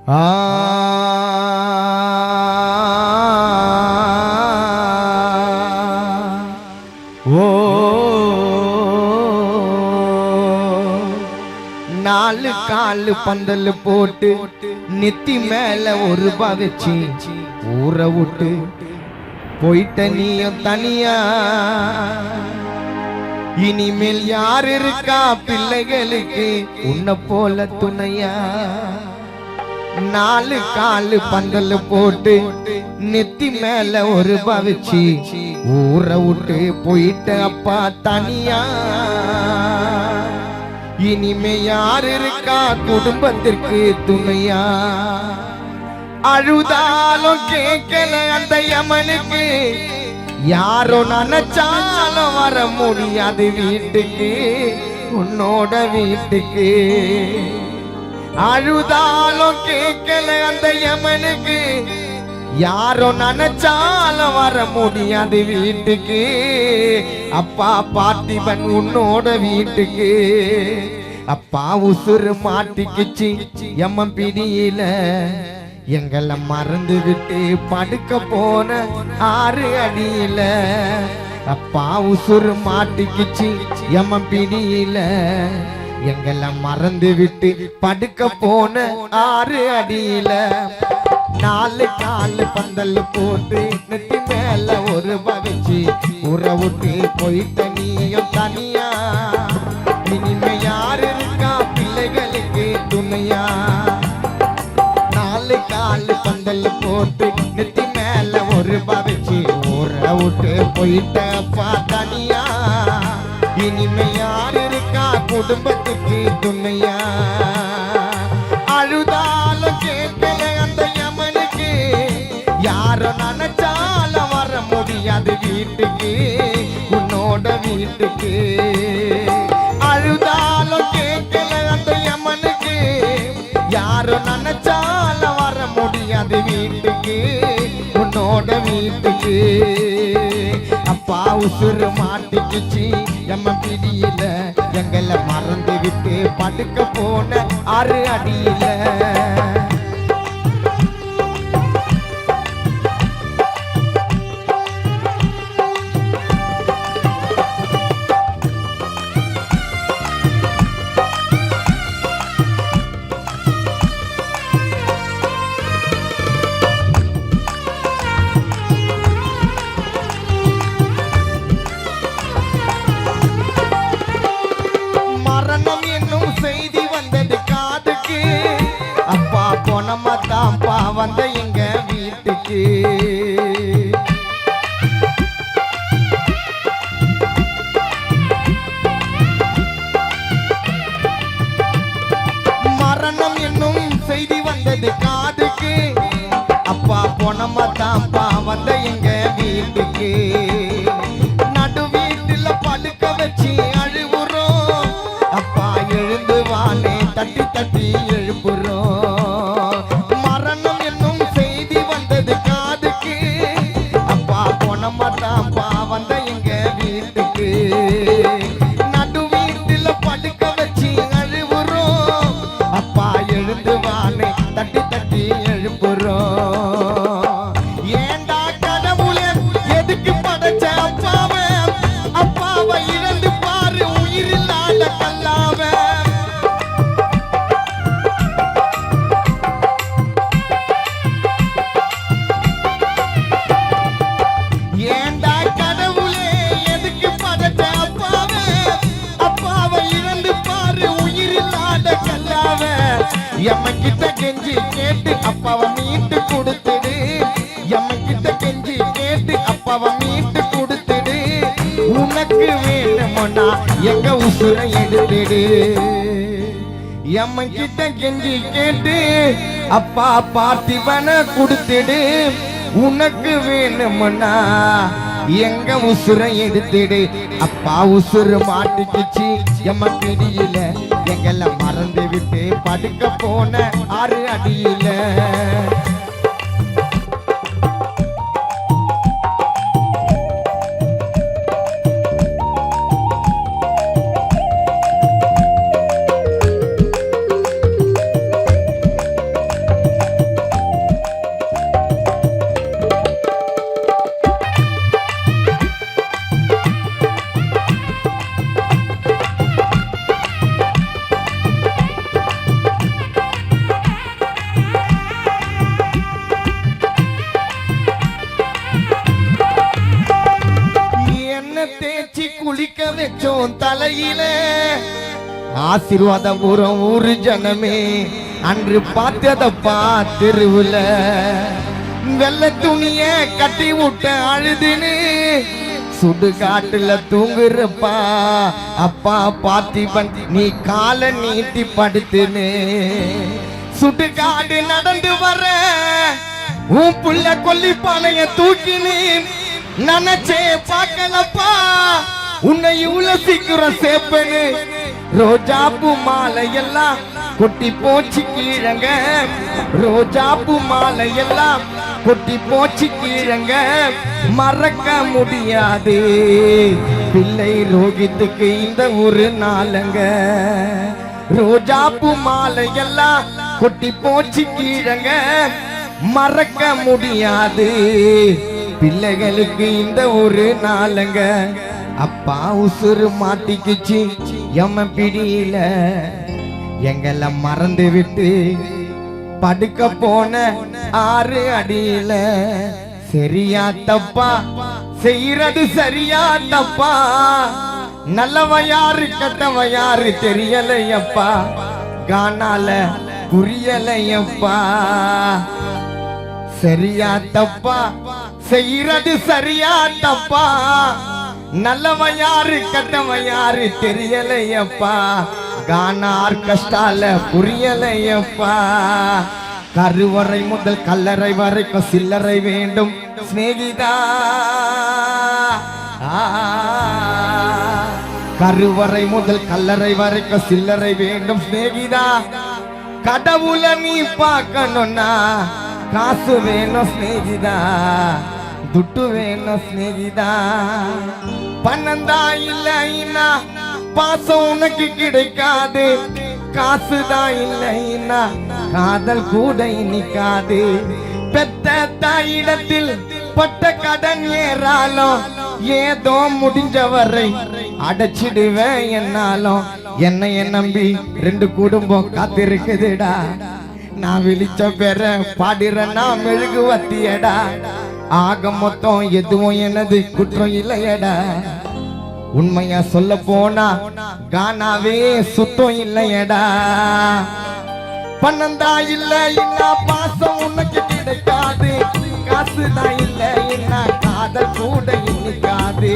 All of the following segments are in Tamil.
ஓ நாலு காலு பந்தல் போட்டு நெத்தி மேல ஒரு ரூபா வச்சு ஊரை விட்டு போயிட்ட நீயும் தனியா. இனிமேல் யார் இருக்கா பிள்ளைகளுக்கு உன்னை போல துணையா? நாலு காலு பந்தல் போட்டு நெத்தி மேல ஒரு ரூபா வச்சு ஊரை விட்டு போயிட்ட அப்பா தனியா. இனிமே யார் இருக்கா குடும்பத்திற்கு துணையா? அழுதாலும் கேட்கல அந்த யமனுக்கு, யாரோ நினைச்சாலும் வர முடியாது வீட்டுக்கு, உன்னோட வீட்டுக்கு. அழுதாலும் கேட்கல அந்த யமனுக்கு, யாரோ நினைச்சாலும் வர முடியாது வீட்டுக்கு. அப்பா பார்த்திபன் உன்னோட வீட்டுக்கு. அப்பா உசுறு மாட்டிக்குச்சு எம்மன் பிடியில, எங்களை மறந்து விட்டு படுக்க போன 6 அடியில. அப்பா உசுறு மாட்டிக்குச்சு எம்மன் பிடியில, எங்களை மறந்து விட்டு படுக்க போன 6 அடியில. நாலு காலு பந்தல் போட்டு நெத்தி மேல ஒரு வச்சு ஊரை விட்டு போயிட்ட நீயும் தனியா. இனிமே யார் இருக்கா பிள்ளைகளுக்கு துணையா? நாலு காலு பந்தல் போட்டு நெத்தி மேல ஒரு வச்சு ஊரை விட்டு போயிட்ட அப்பா தனியா. இனிமே யார் இருக்கா குடும்பத்துக்கு துணையா? அழுதாலும் கேட்கல அந்த யமனுக்கு, யாரோ நினைச்சாலும் வர முடியாது வீட்டுக்கு, உன்னோட வீட்டுக்கு. அழுதாலும் கேட்கல அந்த யமனுக்கு, யாரோ நினைச்சாலும் வர முடியாது வீட்டுக்கு, உன்னோட வீட்டுக்கு. அப்பா உசுறு மாட்டிக்குச்சு எம்ம பிடியில, எங்களை மறந்து விட்டு படுக்க போன 6 அடியில. செய்தி வந்தது காதுக்கு, அப்பா பொணமாத்தாம்பா வந்த எங்க வீட்டுக்கு. மரணம் என்னும் செய்தி வந்தது காதுக்கு, அப்பா பொணமாத்தாம்பா வந்த எங்க வீட்டுக்கு. நடு வீட்டுல படுக்க வச்சு அழுவுறோம், அப்பா எழுந்து வானே தட்டி தட்டி எழுப்புறோம். மரணம் என்னும் செய்தி வந்தது காதுக்கு, அப்பா பொணமாத்தாம்பா வந்த எங்க வீட்டுக்கு. நடு வீட்டுல படுக்க வச்சு அழுவுறோம், அப்பா எழுந்து வானே தட்டி தட்டி எழுப்புறோம். ஏண்டா கடவுளே எதுக்கு படைச்ச அப்பாவை? அப்பாவை இழந்து பாரு உயிரில்லாத கல்லாவ. ஏண்டா கடவுளே எதுக்கு படைச்ச அப்பாவை? அப்பாவை இழந்து பாரு உயிரில்லாத கல்லாவ. எம்மகிட்ட கெஞ்சி கேட்டு அப்பாவை மீட்டு கொடுத்துடு, எம்மகிட்ட கெஞ்சி கேட்டு அப்பாவை மீட்டு கொடுத்துடு. உனக்கு வேணும்னா எங்க உசுரை எடுத்துடு. எம்மகிட்ட கெஞ்சி கேட்டு அப்பா பார்த்திபனை கொடுத்துடு. உனக்கு வேணும்னா எங்க உசுரை எடுத்துடு. அப்பா உசுறு மாட்டிக்குச்சு எம்ம பிடியில, எங்களை மறந்து விட்டு படுக்க போன 6 அடியில. உன் தலையில ஆசீர்வாத ஊரு ஜனமே அன்று பார்த்ததப்பா தெருவுல வெள்ளை துணிய கட்டி விட்ட அழுதுன்னு சுடுகாட்டுல தூங்குறப்பா அப்பா பார்த்திபன் நீ காலை நீட்டி படுத்துன்னு சுடுகாடு நடந்து வர உன் புள்ள கொல்லிப்பானைய தூக்கினு நினைச்சே பார்க்கலப்பா உன்னை இவ்வளவு சீக்கிரம் சேப்பனு ரோஜாப்பூ மாலை எல்லாம் கொட்டி போச்சு கீழங்க ரோஜாப்பூ மாலை எல்லாம் கொட்டி போச்சு கீழங்க மறக்க முடியாது பிள்ளை ரோகித்துக்கு இந்த ஒரு நாளங்க ரோஜாப்பூ மாலை எல்லாம் கொட்டி போச்சு கீழங்க மறக்க முடியாது பிள்ளைகளுக்கு இந்த ஒரு நாளங்க அப்பா உசுறு மாட்டிக்குச்சு எம்ம பிடியில எங்களை மறந்து விட்டு படுக்க போன 6 அடியில சரியா தப்பா செய்யறது சரியா தப்பா நல்லவ யாரு கெட்டவ யாரு தெரியலையப்பா கானால புரியலையப்பா சரியா தப்பா செய்யறது சரியா தப்பா நல்லவ யாரு கெட்டவ யாரு தெரியலையப்பா கானார் கஷ்டால புரியலையப்பா கருவறை முதல் கல்லறை வரைக்கும் சில்லறை வேண்டும் சிநேகிதா கருவறை முதல் கல்லறை வரைக்கும் சில்லறை வேண்டும் சிநேகிதா கடவுளை நீ பார்க்கணும்னா காசு வேணும் சிநேகிதா துட்டு வேணும் சிநேகிதா பணந்தா இல்லைன்னா பாசம் உனக்கு கிடைக்காது காசுதான் இல்லைன்னா காதல் கூட நிக்காது பெத்த தாயிடத்தில் பட்ட கடன் ஏறாலும் ஏதோ முடிஞ்சவரை அடைச்சிடுவேன் என்னாலும் என்னைய நம்பி 2 குடும்பம் காத்திருக்குதுடா நான் விழிச்ச பெற பாடுறேன்னா மெழுகு வத்தியடா ஆக மொத்தம் எதுவும் எனது குற்றம் இல்லையடா உண்மையா சொல்ல போனா கானாவே சுத்தம் இல்லையடா பணந்தா இல்லைன்னா பாசம் உனக்கு கிடைக்காது காசுதான் இல்லைன்னா காதல் கூட இன்னிக்காது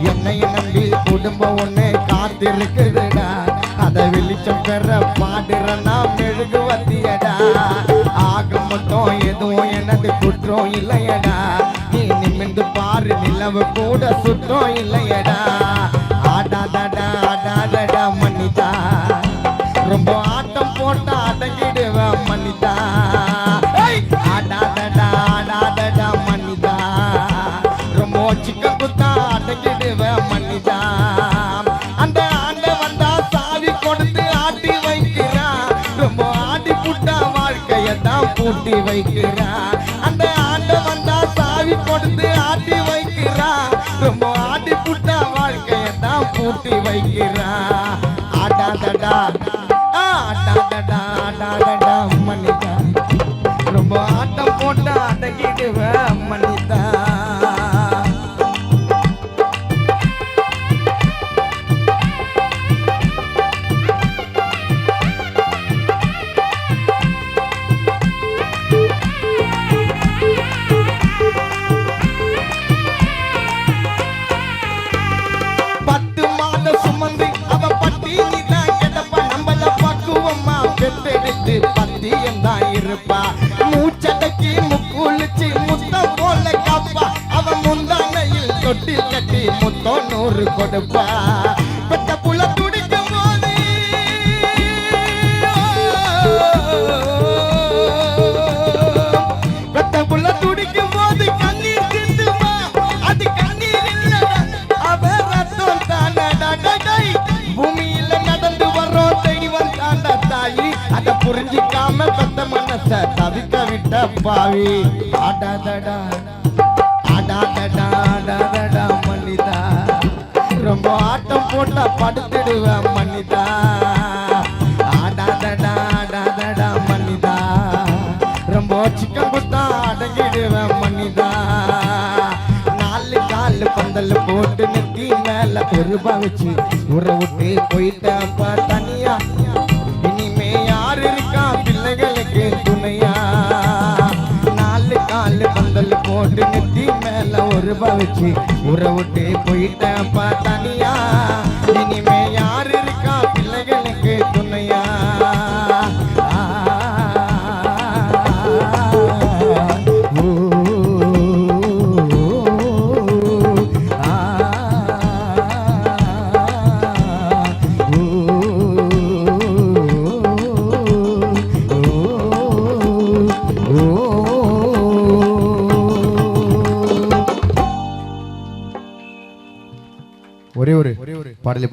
என்னைய நம்பி குடும்பம் ஒண்ணு காத்திருக்குதுடா அதை வெளிச்சம் பெற பாடுறனா மெழுகு வத்தியடா ஆக மொத்தம் எதுவும் எனது குற்றம் இல்லையடா நீ நிமிர்ந்து பாரு நிலவு கூட சுற்றம் இல்லையடா ஆடாதடா ஆடாதடா மன்னிதா ரொம்ப ஆட்டம் போட்டா அடங்கிடுவ மன்னிதா ஆடாதடா ஆடாதடா மன்னிதா ரொம்ப சிக்கன் குத்தா அடங்கிடுவ மன்னிதா அந்த ஆண்ட வந்தா சாவி கொடுத்து ஆட்டி வைக்கிறான் ரொம்ப ஆடி புட்டா வாழ்க்கையதான் பூட்டி வைக்கிறான் அந்த ஆண்ட வந்தா சாவி கொடுத்து ஆட்டி வைக்கிறான் ரொம்ப ஆடி புட்டா வாழ்க்கையதான் பூட்டி வைக்கிறான் ஆடாதடா ஆடாதடா ஆடாதடா மன்னிதா ரொம்ப ஆட்டம் போட்டா அடங்கிடுவ மன்னிதா மூச்சடக்கி முக்குளிச்சு முத்தம் போல காப்பா அவ முந்தானையில் தொட்டி கட்டி முத்தம் 100 கொடுப்பா பெத்த புல துடிக்கும் போது பெத்த புல துடிக்கும் போது கண்ணீர் சிந்துமா அது கண்ணீர் இல்லடா அவ ரத்தம் தானடா பூமியில நடந்து வரோம் தெய்வம் தாண்டா தாயி தெரியாம பெத்த மனச தவிக்க விட்ட பாவி ஆடாதடா ஆடாதடா ஆடாதடா மனிதா ரொம்ப ஆட்டம் போட்டா படுத்துடுவேன் மனிதா ஆடாதடா ஆடாதடா மனிதா ரொம்ப சிக்கன் குத்தா அடங்கிடுவேன் மனிதா நாலு கால் பந்தல் போட்டு நெத்தி மேல ஒரு வச்சு ஊற விட்டு போயிட்டப்ப தனியா இனிமே யாரு இருக்கா பிள்ளைகளுக்கு துணையா நாலு கால் பந்தல் போட்டு நெத்தி மேல ஒரு வச்சு ஊற விட்டு போயிட்டப்ப தனியா இனிமே யாரு இருக்கா பிள்ளைகளுக்கு துணையா ஒரே ஒரு பாடலை